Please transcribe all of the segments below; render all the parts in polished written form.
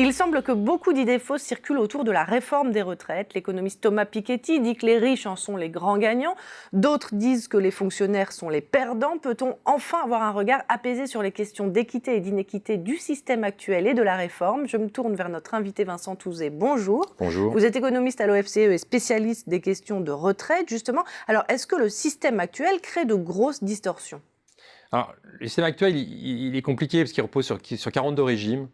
Il semble que beaucoup d'idées fausses circulent autour de la réforme des retraites. L'économiste Thomas Piketty dit que les riches en sont les grands gagnants. D'autres disent que les fonctionnaires sont les perdants. Peut-on enfin avoir un regard apaisé sur les questions d'équité et d'inéquité du système actuel et de la réforme? Je me tourne vers notre invité Vincent Touzé. Bonjour. Bonjour. Vous êtes économiste à l'OFCE et spécialiste des questions de retraite, justement. Alors, est-ce que le système actuel crée de grosses distorsions? Alors, le système actuel, il est compliqué parce qu'il repose sur 42 régimes.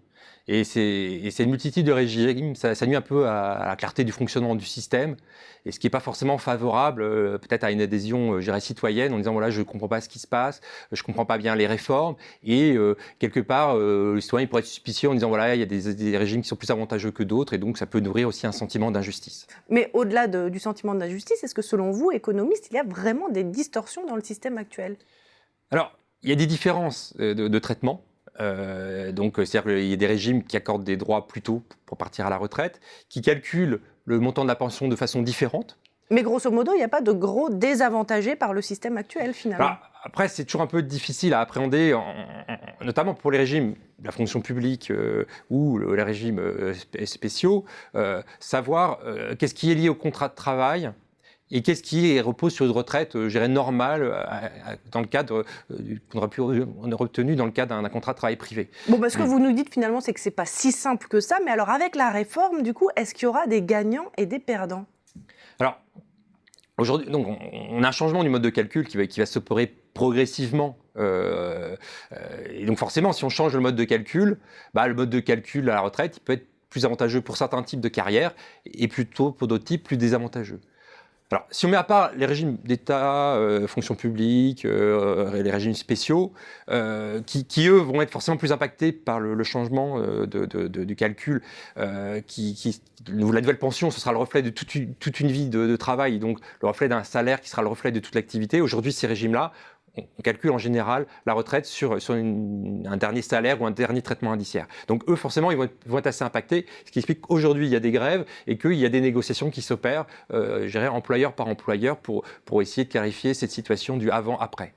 Et c'est une multitude de régimes, ça nuit un peu à la clarté du fonctionnement du système, et ce qui n'est pas forcément favorable peut-être à une adhésion citoyenne, en disant voilà, je ne comprends pas ce qui se passe, je ne comprends pas bien les réformes, et quelque part, le citoyen pourrait être suspicieux en disant voilà, il y a des régimes qui sont plus avantageux que d'autres, et donc ça peut nourrir aussi un sentiment d'injustice. Mais au-delà du sentiment d'injustice, est-ce que selon vous, économiste, il y a vraiment des distorsions dans le système actuel? Alors, il y a des différences de traitement. C'est-à-dire qu'il y a des régimes qui accordent des droits plus tôt pour partir à la retraite, qui calculent le montant de la pension de façon différente. Mais grosso modo, il n'y a pas de gros désavantagés par le système actuel, finalement. Alors, après, c'est toujours un peu difficile à appréhender, notamment pour les régimes de la fonction publique ou les régimes spéciaux, savoir qu'est-ce qui est lié au contrat de travail et qu'est-ce qui repose sur une retraite, je dirais, normale, dans le cadre qu'on aurait obtenu dans le cadre d'un contrat de travail privé. Bon, ce que vous nous dites finalement, c'est que ce n'est pas si simple que ça. Mais alors, avec la réforme, du coup, est-ce qu'il y aura des gagnants et des perdants? Alors, aujourd'hui, donc, on a un changement du mode de calcul qui va s'opérer progressivement. Et donc, forcément, si on change le mode de calcul, le mode de calcul à la retraite, il peut être plus avantageux pour certains types de carrières et plutôt pour d'autres types plus désavantageux. Alors, si on met à part les régimes d'État, fonction publique, les régimes spéciaux, qui eux vont être forcément plus impactés par le changement du calcul, la nouvelle pension, ce sera le reflet de toute une vie de travail, donc le reflet d'un salaire qui sera le reflet de toute l'activité. Aujourd'hui, ces régimes-là, on calcule en général la retraite sur un dernier salaire ou un dernier traitement indiciaire. Donc eux, forcément, ils vont être assez impactés, ce qui explique qu'aujourd'hui, il y a des grèves et qu'il y a des négociations qui s'opèrent, je dirais, employeur par employeur, pour essayer de clarifier cette situation du avant-après.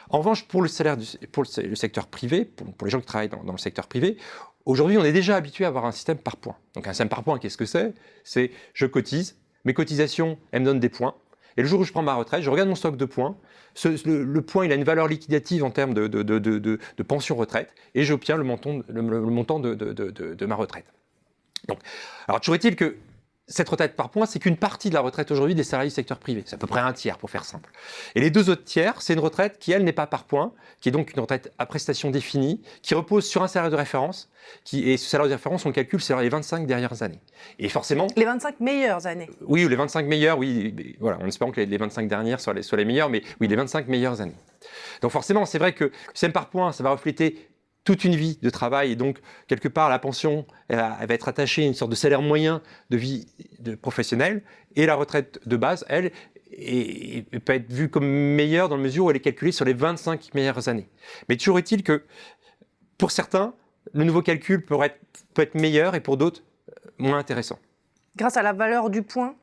En revanche, pour le secteur privé, pour les gens qui travaillent dans le secteur privé, aujourd'hui, on est déjà habitué à avoir un système par points. Donc un système par points, qu'est-ce que c'est? C'est je cotise, mes cotisations, elles me donnent des points. Et le jour où je prends ma retraite, je regarde mon stock de points. Le point, il a une valeur liquidative en termes de pension retraite, et j'obtiens le montant de ma retraite. Donc, alors, toujours est-il que cette retraite par points, c'est qu'une partie de la retraite aujourd'hui des salariés du secteur privé. C'est à peu près un tiers, pour faire simple. Et les deux autres tiers, c'est une retraite qui, elle, n'est pas par points, qui est donc une retraite à prestation définie, qui repose sur un salaire de référence, et ce salaire de référence, on le calcule sur les 25 dernières années. Et forcément... Les 25 meilleures années. Oui, ou les 25 meilleures, oui, voilà, en espérant que les 25 dernières soient les meilleures, mais oui, les 25 meilleures années. Donc forcément, c'est vrai que le système par points, ça va refléter toute une vie de travail, et donc quelque part la pension elle va être attachée à une sorte de salaire moyen de vie professionnelle, et la retraite de base, elle, peut être vue comme meilleure dans la mesure où elle est calculée sur les 25 meilleures années. Mais toujours est-il que pour certains, le nouveau calcul peut être meilleur et pour d'autres moins intéressant. Grâce à la valeur du point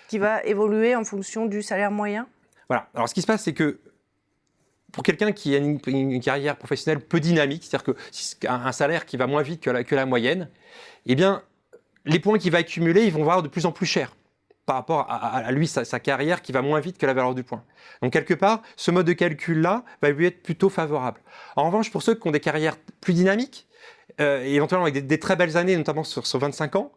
qui va évoluer en fonction du salaire moyen? Voilà. Alors ce qui se passe, c'est que pour quelqu'un qui a une carrière professionnelle peu dynamique, c'est-à-dire qu'un salaire qui va moins vite que la moyenne, eh bien, les points qu'il va accumuler, ils vont valoir de plus en plus cher par rapport à lui, sa carrière qui va moins vite que la valeur du point. Donc, quelque part, ce mode de calcul-là va lui être plutôt favorable. En revanche, pour ceux qui ont des carrières plus dynamiques, et éventuellement avec des très belles années, notamment sur 25 ans,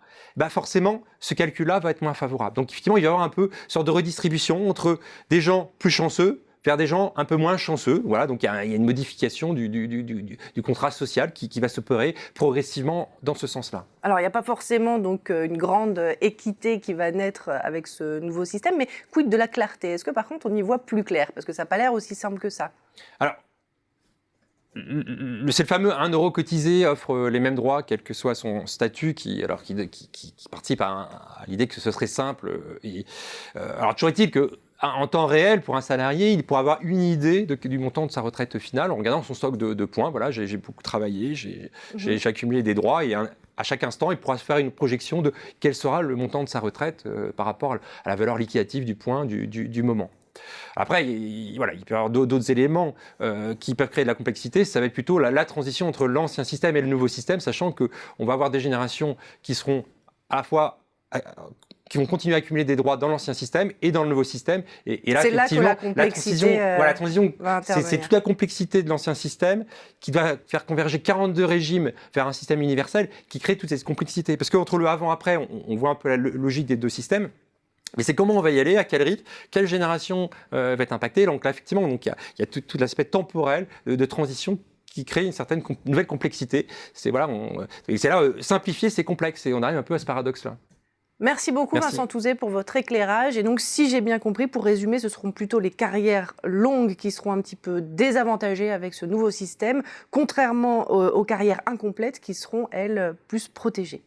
forcément, ce calcul-là va être moins favorable. Donc, effectivement, il va y avoir un peu une sorte de redistribution entre des gens plus chanceux vers des gens un peu moins chanceux. Voilà, donc il y a une modification du contrat social qui va s'opérer progressivement dans ce sens-là. Alors, il n'y a pas forcément donc, une grande équité qui va naître avec ce nouveau système, mais quid de la clarté? Est-ce que par contre, on y voit plus clair? Parce que ça n'a pas l'air aussi simple que ça. Alors, c'est le fameux 1 euro cotisé offre les mêmes droits, quel que soit son statut, qui participe à l'idée que ce serait simple. Alors, toujours est-il que en temps réel, pour un salarié, il pourra avoir une idée du montant de sa retraite finale en regardant son stock de points. Voilà, j'ai beaucoup travaillé, j'ai accumulé des droits, et à chaque instant, il pourra se faire une projection de quel sera le montant de sa retraite par rapport à la valeur liquidative du point du moment. Après, voilà, il peut y avoir d'autres éléments qui peuvent créer de la complexité. Ça va être plutôt la transition entre l'ancien système et le nouveau système, sachant qu'on va avoir des générations qui seront à la fois qui vont continuer à accumuler des droits dans l'ancien système et dans le nouveau système. Et là, c'est là que la complexité, la transition, c'est toute la complexité de l'ancien système qui doit faire converger 42 régimes vers un système universel qui crée toute cette complexité. Parce qu'entre le avant-après, on voit un peu la logique des deux systèmes. Mais c'est comment on va y aller, à quel rythme, quelle génération va être impactée. Donc là, effectivement, il y a tout l'aspect temporel de transition qui crée une nouvelle complexité. C'est là, simplifier, c'est complexe, et on arrive un peu à ce paradoxe-là. Merci beaucoup Vincent Touzé pour votre éclairage. Et donc, si j'ai bien compris, pour résumer, ce seront plutôt les carrières longues qui seront un petit peu désavantagées avec ce nouveau système, contrairement aux carrières incomplètes qui seront, elles, plus protégées.